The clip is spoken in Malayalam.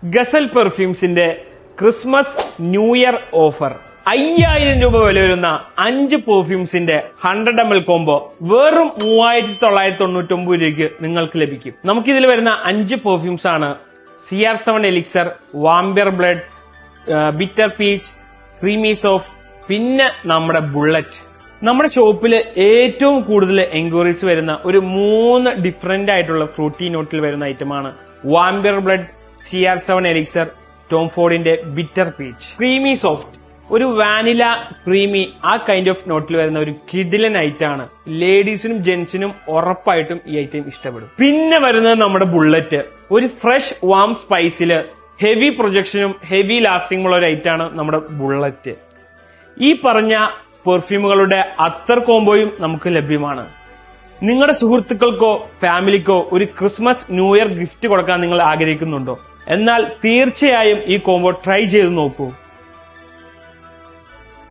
ഗസൽ പെർഫ്യൂംസിന്റെ ക്രിസ്മസ് ന്യൂ ഇയർ ഓഫർ 5000 രൂപ വില വരുന്ന 5 പെർഫ്യൂംസിന്റെ 100 ml കോംബോ വെറും 3999 രൂപയ്ക്ക് നിങ്ങൾക്ക് ലഭിക്കും. നമുക്കിതിൽ വരുന്ന 5 പെർഫ്യൂംസ് ആണ് CR7 elixir, vampire blood, bitter peach, creamy soft, പിന്നെ നമ്മുടെ ബുള്ളറ്റ്. നമ്മുടെ ഷോപ്പില് ഏറ്റവും കൂടുതൽ എൻക്വയറീസ് വരുന്ന ഒരു 3 ഡിഫറെന്റ് ആയിട്ടുള്ള ഫ്രൂട്ടി നോട്ടിൽ വരുന്ന ഐറ്റമാണ് vampire blood, CR7 elixir, Tom ഫോർഡിന്റെ ബിറ്റർ പീച്ച്. ക്രീമി സോഫ്റ്റ് ഒരു വാനില ക്രീമി ആ കൈൻഡ് ഓഫ് നോട്ടിൽ വരുന്ന ഒരു കിഡിലൻ ഐറ്റം ആണ്. ലേഡീസിനും ജെന്റ്സിനും ഉറപ്പായിട്ടും ഈ ഐറ്റം ഇഷ്ടപ്പെടും. പിന്നെ വരുന്നത് നമ്മുടെ ബുള്ളറ്റ്, ഒരു ഫ്രഷ് വാം സ്പൈസില് ഹെവി പ്രൊജക്ഷനും ഹെവി ലാസ്റ്റിംഗും ഉള്ള ഒരു ഐറ്റം ആണ് നമ്മുടെ ബുള്ളറ്റ്. ഈ പറഞ്ഞ പെർഫ്യൂമുകളുടെ അത്തർ കോംബോയും നമുക്ക് ലഭ്യമാണ്. നിങ്ങളുടെ സുഹൃത്തുക്കൾക്കോ ഫാമിലിക്കോ ഒരു ക്രിസ്മസ് ന്യൂ ഇയർ ഗിഫ്റ്റ് കൊടുക്കാൻ നിങ്ങൾ ആഗ്രഹിക്കുന്നുണ്ടോ? എന്നാൽ തീർച്ചയായും ഈ കോംബോ ട്രൈ ചെയ്ത് നോക്കൂ.